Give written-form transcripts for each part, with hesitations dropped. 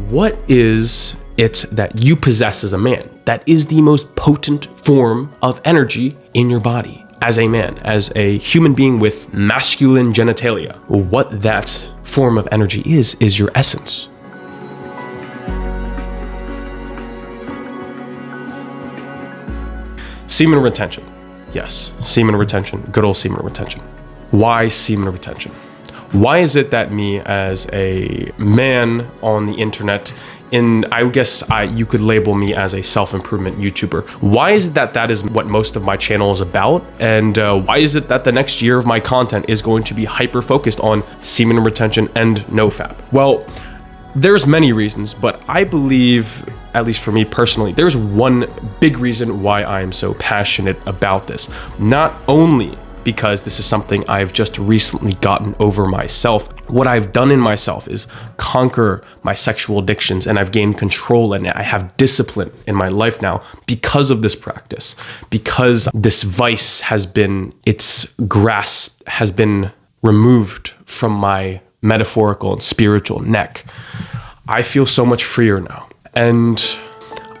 what is it that you possess as a man that is the most potent form of energy in your body as a man, as a human being with masculine genitalia? What that form of energy is your essence. Semen retention. Yes, semen retention, good old semen retention. Why semen retention? Why is it that me as a man on the internet, I guess you could label me as a self-improvement YouTuber. Why is it that is what most of my channel is about? And why is it that the next year of my content is going to be hyper-focused on semen retention and Nofap? Well, there's many reasons, but I believe, at least for me personally, there's one big reason why I am so passionate about this. Not only because this is something I've just recently gotten over myself. What I've done in myself is conquer my sexual addictions, and I've gained control, and I have discipline in my life now because of this practice, because this vice its grasp has been removed from my metaphorical and spiritual neck. I feel so much freer now. And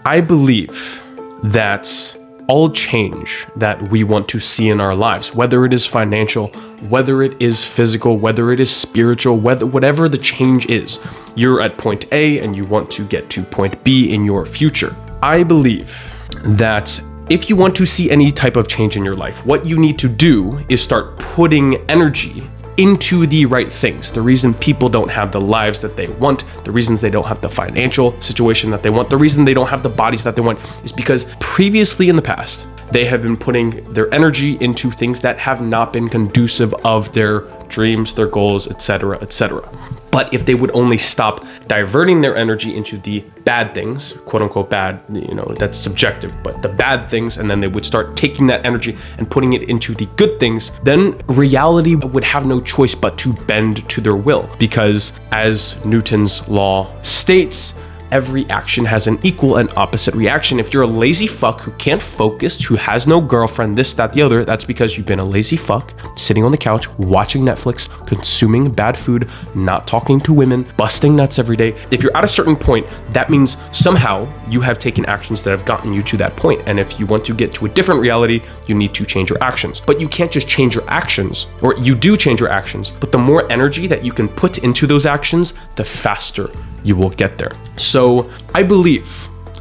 I believe that all change that we want to see in our lives, whether it is financial, whether it is physical, whether it is spiritual, whatever the change is, you're at point A and you want to get to point B in your future. I believe that if you want to see any type of change in your life, what you need to do is start putting energy into the right things. The reason people don't have the lives that they want, the reasons they don't have the financial situation that they want, the reason they don't have the bodies that they want is because previously in the past, they have been putting their energy into things that have not been conducive of their dreams, their goals, etc., etc. But if they would only stop diverting their energy into the bad things, quote unquote bad, that's subjective, but the bad things, and then they would start taking that energy and putting it into the good things, then reality would have no choice but to bend to their will. Because as Newton's law states, every action has an equal and opposite reaction. If you're a lazy fuck who can't focus, who has no girlfriend, this, that, the other, that's because you've been a lazy fuck, sitting on the couch, watching Netflix, consuming bad food, not talking to women, busting nuts every day. If you're at a certain point, that means somehow you have taken actions that have gotten you to that point. And if you want to get to a different reality, you need to change your actions. But you can't just change your actions, or you do change your actions, but the more energy that you can put into those actions, the faster you will get there. So I believe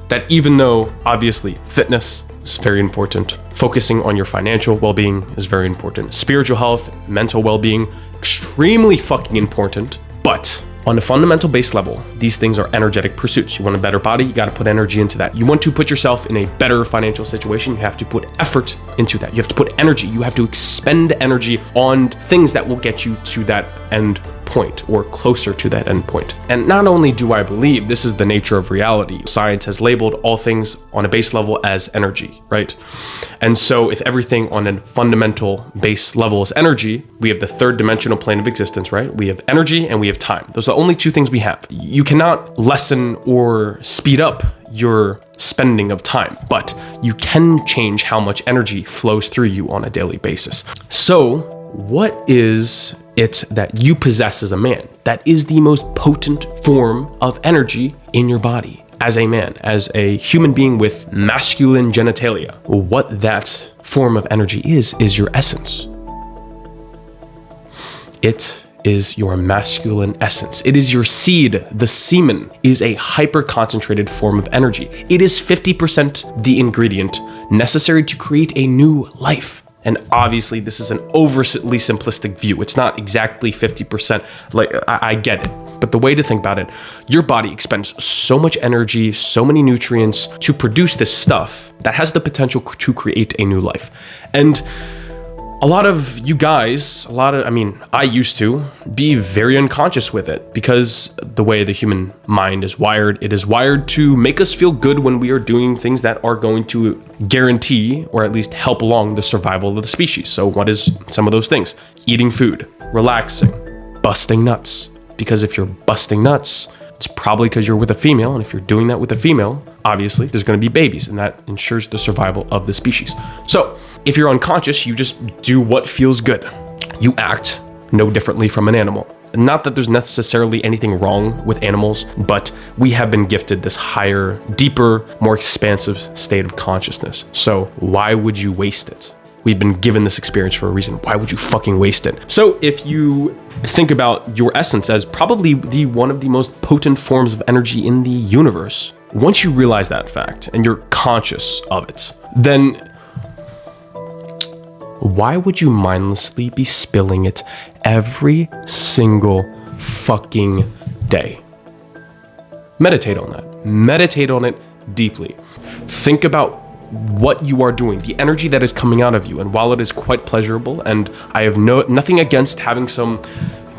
that even though obviously fitness is very important, focusing on your financial well-being is very important, spiritual health, mental well-being, extremely fucking important, but on a fundamental base level, these things are energetic pursuits. You want a better body, you got to put energy into that. You want to put yourself in a better financial situation, you have to put effort into that. You have to put energy, you have to expend energy on things that will get you to that end point or closer to that end point. And not only do I believe this is the nature of reality, science has labeled all things on a base level as energy, right? And so if everything on a fundamental base level is energy, we have the third dimensional plane of existence, right? We have energy and we have time. Those are the only two things we have. You cannot lessen or speed up your spending of time, but you can change how much energy flows through you on a daily basis. So what is it that you possess as a man that is the most potent form of energy in your body as a man, as a human being with masculine genitalia? What that form of energy is your essence. It is your masculine essence. It is your seed. The semen is a hyper-concentrated form of energy. It is 50% the ingredient necessary to create a new life. And obviously this is an overly simplistic view. It's not exactly 50%. Like, I get it. But the way to think about it, your body expends so much energy, so many nutrients to produce this stuff that has the potential to create a new life. And a lot of you guys, I used to be very unconscious with it because the way the human mind is wired, it is wired to make us feel good when we are doing things that are going to guarantee or at least help along the survival of the species. So what is some of those things? Eating food, relaxing, busting nuts. Because if you're busting nuts, it's probably because you're with a female. And if you're doing that with a female, obviously there's going to be babies, and that ensures the survival of the species. So if you're unconscious, you just do what feels good. You act no differently from an animal. not that there's necessarily anything wrong with animals, but we have been gifted this higher, deeper, more expansive state of consciousness. So why would you waste it? We've been given this experience for a reason. Why would you fucking waste it? So if you think about your essence as probably one of the most potent forms of energy in the universe, once you realize that fact and you're conscious of it, then why would you mindlessly be spilling it every single fucking day? Meditate on that. Meditate on it deeply. Think about what you are doing, the energy that is coming out of you. And while it is quite pleasurable, and I have nothing against having some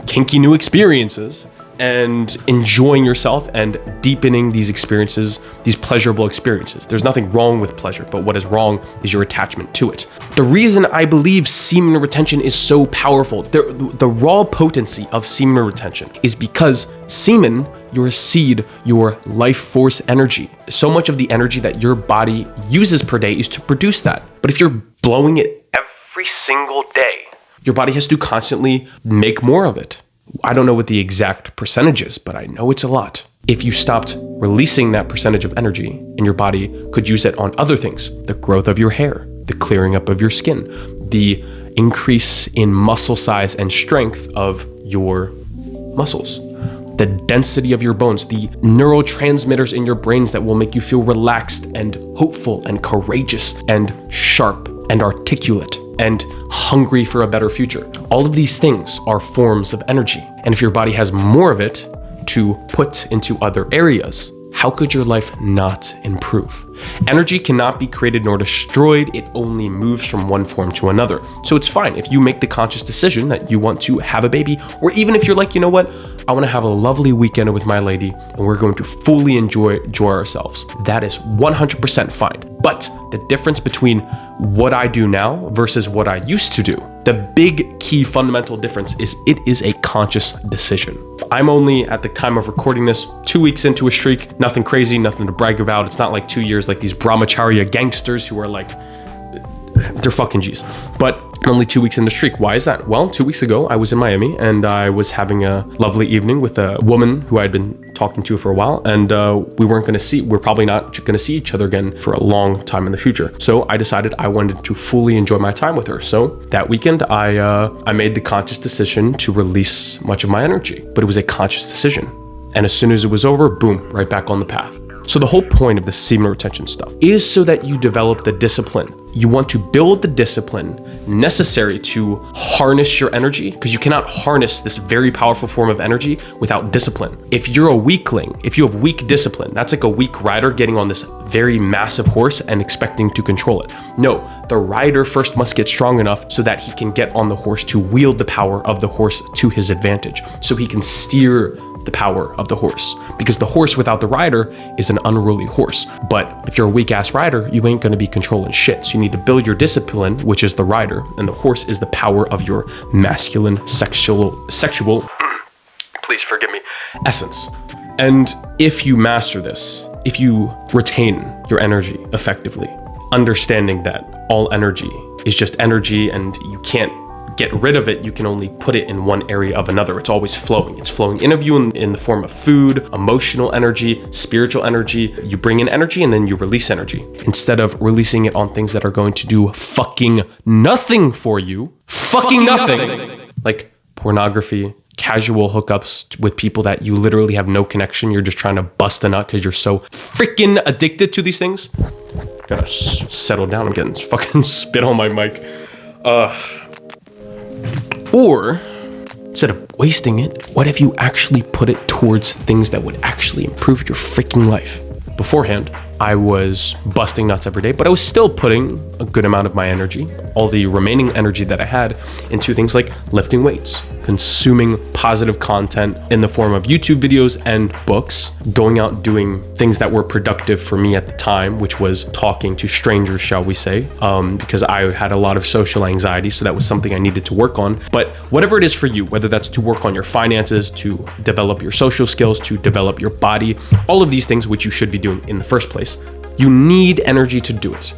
kinky new experiences and enjoying yourself and deepening these experiences, these pleasurable experiences. There's nothing wrong with pleasure, but what is wrong is your attachment to it. The reason I believe semen retention is so powerful, the raw potency of semen retention, is because semen, your seed, your life force energy, so much of the energy that your body uses per day is to produce that. But if you're blowing it every single day, your body has to constantly make more of it. I don't know what the exact percentage is, but I know it's a lot. If you stopped releasing that percentage of energy, and your body could use it on other things, the growth of your hair, the clearing up of your skin, the increase in muscle size and strength of your muscles, the density of your bones, the neurotransmitters in your brains that will make you feel relaxed and hopeful and courageous and sharp and articulate and hungry for a better future. All of these things are forms of energy. And if your body has more of it to put into other areas, how could your life not improve? Energy cannot be created nor destroyed. It only moves from one form to another. So it's fine if you make the conscious decision that you want to have a baby, or even if you're like, you know what, I want to have a lovely weekend with my lady and we're going to fully enjoy ourselves. That is 100% fine. But the difference between what I do now versus what I used to do, the big key fundamental difference is it is a conscious decision. I'm only, at the time of recording this, 2 weeks into a streak, nothing crazy, nothing to brag about. It's not like 2 years like these brahmacharya gangsters who are like, they're fucking G's. But I'm only 2 weeks in the streak. Why is that? Well, 2 weeks ago, I was in Miami and I was having a lovely evening with a woman who I'd been talking to for a while, and we're probably not going to see each other again for a long time in the future. So I decided I wanted to fully enjoy my time with her. So that weekend, I made the conscious decision to release much of my energy, but it was a conscious decision. And as soon as it was over, boom, right back on the path. So the whole point of the semen retention stuff is so that you develop the discipline. You want to build the discipline necessary to harness your energy, because you cannot harness this very powerful form of energy without discipline. If you're a weakling, if you have weak discipline, that's like a weak rider getting on this very massive horse and expecting to control it. No, the rider first must get strong enough so that he can get on the horse to wield the power of the horse to his advantage, so he can steer the power of the horse, because the horse without the rider is an unruly horse. But if you're a weak ass rider, you ain't gonna be controlling shit. So you need to build your discipline, which is the rider, and the horse is the power of your masculine sexual please forgive me, essence. And if you master this, if you retain your energy effectively, understanding that all energy is just energy and you can't get rid of it, you can only put it in one area of another. It's always flowing. It's flowing in of you in the form of food, emotional energy, spiritual energy. You bring in energy and then you release energy. Instead of releasing it on things that are going to do fucking nothing for you. Fucking nothing. Like pornography, casual hookups with people that you literally have no connection. You're just trying to bust a nut because you're so freaking addicted to these things. Gotta settle down. I'm getting fucking spit on my mic. Or instead of wasting it, what if you actually put it towards things that would actually improve your freaking life? Beforehand, I was busting nuts every day, but I was still putting a good amount of my energy, all the remaining energy that I had, into things like lifting weights, consuming positive content in the form of YouTube videos and books, going out doing things that were productive for me at the time, which was talking to strangers, shall we say, because I had a lot of social anxiety, so that was something I needed to work on. But whatever it is for you, whether that's to work on your finances, to develop your social skills, to develop your body, all of these things which you should be doing in the first place, you need energy to do it.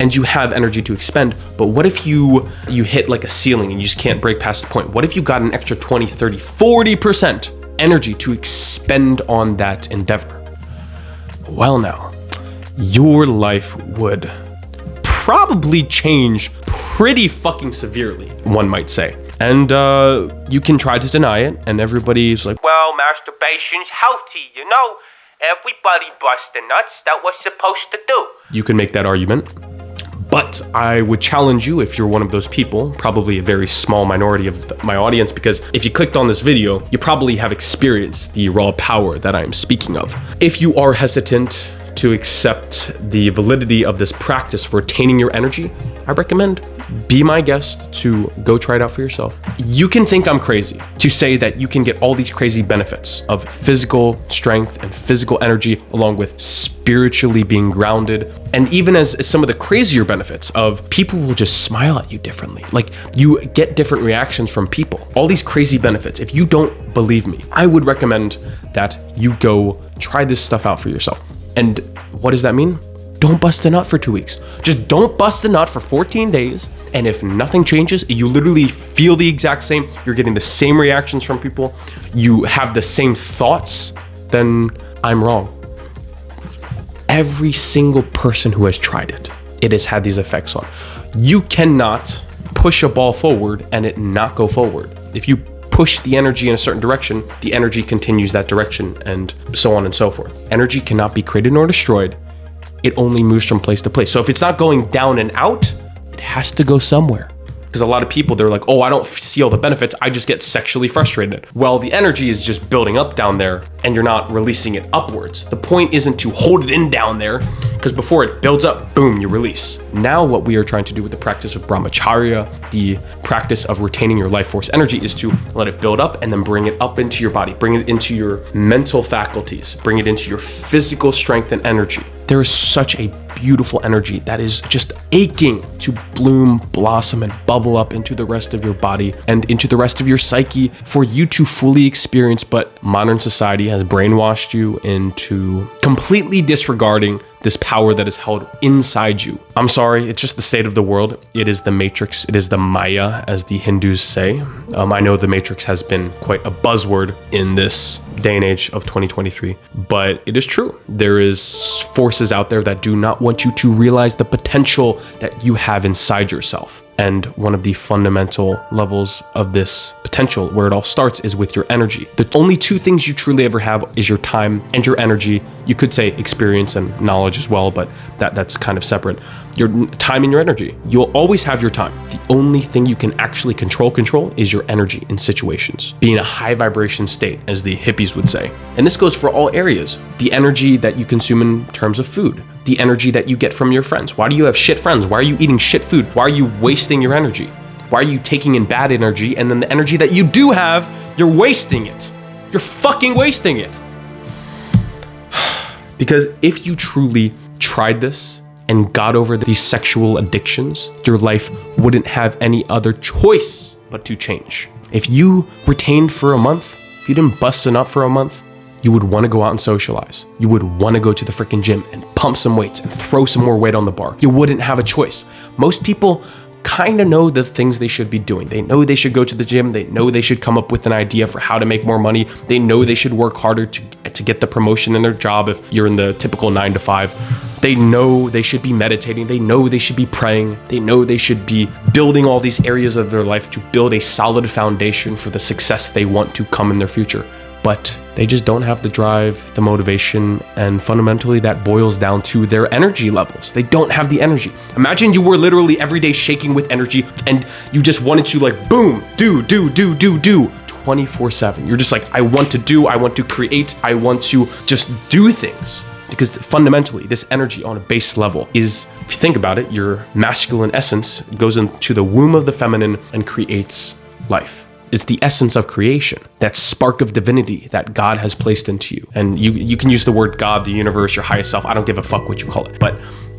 and you have energy to expend. But what if you hit like a ceiling and you just can't break past the point? What if you got an extra 20, 30, 40% energy to expend on that endeavor? Well, now, your life would probably change pretty fucking severely, one might say. And you can try to deny it, and everybody's like, well, masturbation's healthy, you know? Everybody busts the nuts. That was supposed to do. You can make that argument. But I would challenge you, if you're one of those people, probably a very small minority of my audience, because if you clicked on this video, you probably have experienced the raw power that I am speaking of. If you are hesitant to accept the validity of this practice for attaining your energy, I recommend be my guest to go try it out for yourself. You can think I'm crazy to say that you can get all these crazy benefits of physical strength and physical energy, along with spiritually being grounded, and even as some of the crazier benefits of people will just smile at you differently. Like, you get different reactions from people. All these crazy benefits. If you don't believe me, I would recommend that you go try this stuff out for yourself. And what does that mean? Don't bust a nut for 2 weeks. Just don't bust a nut for 14 days. And if nothing changes, you literally feel the exact same, you're getting the same reactions from people, you have the same thoughts, then I'm wrong. Every single person who has tried it, it has had these effects on. You cannot push a ball forward and it not go forward. If you push the energy in a certain direction, the energy continues that direction, and so on and so forth. Energy cannot be created nor destroyed. It only moves from place to place. So if it's not going down and out, it has to go somewhere. Because a lot of people, they're like, oh, I don't see all the benefits, I just get sexually frustrated. Well, the energy is just building up down there and you're not releasing it upwards. The point isn't to hold it in down there, because before it builds up, boom, you release. Now what we are trying to do with the practice of brahmacharya, the practice of retaining your life force energy, is to let it build up and then bring it up into your body, bring it into your mental faculties, bring it into your physical strength and energy. There is such a beautiful energy that is just aching to bloom, blossom, and bubble up into the rest of your body and into the rest of your psyche for you to fully experience. But modern society has brainwashed you into completely disregarding this power that is held inside you. I'm sorry, it's just the state of the world. It is the matrix, it is the Maya, as the Hindus say. I know the matrix has been quite a buzzword in this day and age of 2023, but it is true. There is forces out there that do not want you to realize the potential that you have inside yourself. And one of the fundamental levels of this potential, where it all starts, is with your energy. The only two things you truly ever have is your time and your energy. You could say experience and knowledge as well, but that's kind of separate. Your time and your energy. You'll always have your time. The only thing you can actually control is your energy in situations. Be in a high vibration state, as the hippies would say. And this goes for all areas. The energy that you consume in terms of food, the energy that you get from your friends. Why do you have shit friends? Why are you eating shit food? Why are you wasting your energy? Why are you taking in bad energy, and then the energy that you do have, you're wasting it? You're fucking wasting it. Because if you truly tried this and got over these sexual addictions, your life wouldn't have any other choice but to change. If you retained for a month, if you didn't bust a nut for a month, you would want to go out and socialize. You would want to go to the freaking gym and pump some weights and throw some more weight on the bar. You wouldn't have a choice. Most people kind of know the things they should be doing. They know they should go to the gym. They know they should come up with an idea for how to make more money. They know they should work harder to get the promotion in their job if you're in the typical 9 to 5. They know they should be meditating. They know they should be praying. They know they should be building all these areas of their life to build a solid foundation for the success they want to come in their future. But they just don't have the drive, the motivation, and fundamentally that boils down to their energy levels. They don't have the energy. Imagine you were literally every day shaking with energy and you just wanted to, like, boom, do 24/7. You're just like, I want to do, I want to create, I want to just do things. Because fundamentally, this energy on a base level is, if you think about it, your masculine essence goes into the womb of the feminine and creates life. It's the essence of creation, that spark of divinity that God has placed into you. And you can use the word God, the universe, your highest self. I don't give a fuck what you call it. But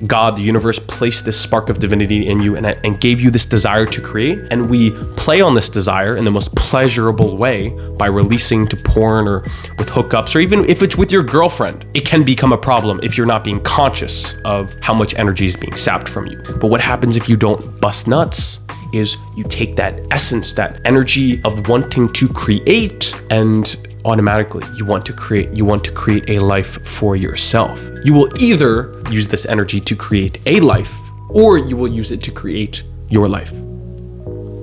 God, the universe, placed this spark of divinity in you and gave you this desire to create. And we play on this desire in the most pleasurable way by releasing to porn or with hookups, or even if it's with your girlfriend. It can become a problem if you're not being conscious of how much energy is being sapped from you. But what happens if you don't bust nuts is you take that essence, that energy of wanting to create, and automatically you want to create a life for yourself. You will either use this energy to create a life, or you will use it to create your life.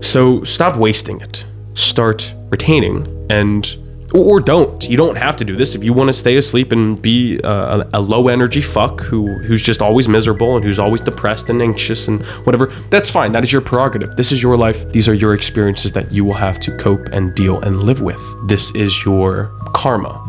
So stop wasting it. Start retaining, or don't. You don't have to do this. If you want to stay asleep and be a low energy fuck who's just always miserable and who's always depressed and anxious and whatever, that's fine. That is your prerogative. This is your life. These are your experiences that you will have to cope and deal and live with. This is your karma,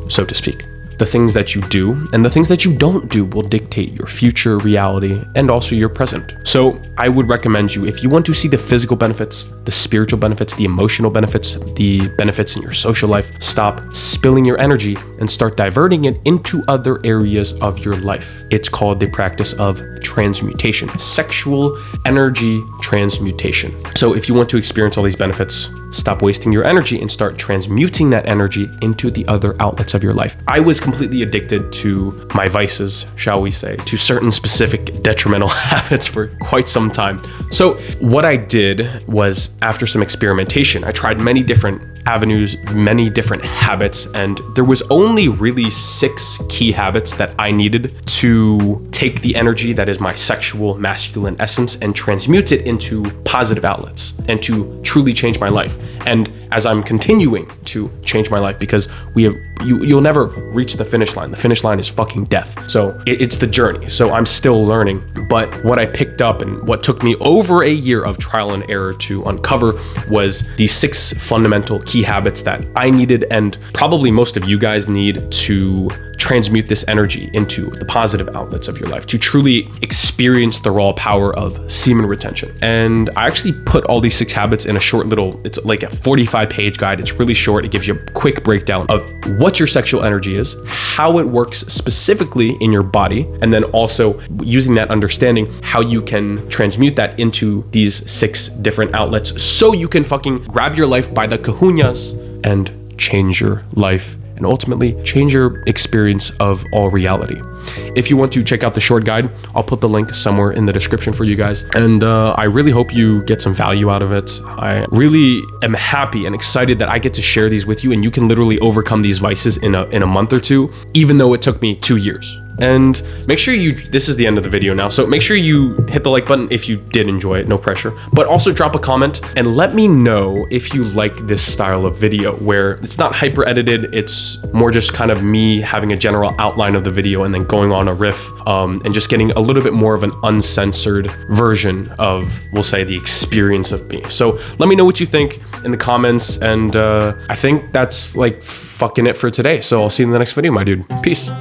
so to speak. The things that you do and the things that you don't do will dictate your future reality and also your present. So I would recommend you, if you want to see the physical benefits, the spiritual benefits, the emotional benefits, the benefits in your social life, stop spilling your energy and start diverting it into other areas of your life. It's called the practice of transmutation, sexual energy transmutation. So if you want to experience all these benefits, stop wasting your energy and start transmuting that energy into the other outlets of your life. I was completely addicted to my vices, shall we say, to certain specific detrimental habits for quite some time. So what I did was, after some experimentation, I tried many different avenues, many different habits, and there was only really 6 key habits that I needed to take the energy that is my sexual masculine essence and transmute it into positive outlets and to truly change my life. And as I'm continuing to change my life, because you'll never reach the finish line. The finish line is fucking death. So it's the journey. So I'm still learning. But what I picked up and what took me over a year of trial and error to uncover was these 6 fundamental key habits that I needed, and probably most of you guys need, to transmute this energy into the positive outlets of your life, to truly experience the raw power of semen retention. And I actually put all these 6 habits in a short little, it's like a 45-page guide. It's really short. It gives you a quick breakdown of what your sexual energy is, how it works specifically in your body, and then also using that understanding, how you can transmute that into these 6 different outlets so you can fucking grab your life by the kahunas and change your life and ultimately change your experience of all reality. If you want to check out the short guide, I'll put the link somewhere in the description for you guys. And I really hope you get some value out of it. I really am happy and excited that I get to share these with you, and you can literally overcome these vices in a month or 2, even though it took me 2 years. And make sure this is the end of the video now, so make sure you hit the like button if you did enjoy it, no pressure. But also drop a comment and let me know if you like this style of video, where it's not hyper edited, it's more just kind of me having a general outline of the video and then going on a riff, and just getting a little bit more of an uncensored version of, we'll say, the experience of me. So let me know what you think in the comments, and I think that's like fucking it for today. So I'll see you in the next video, my dude. Peace.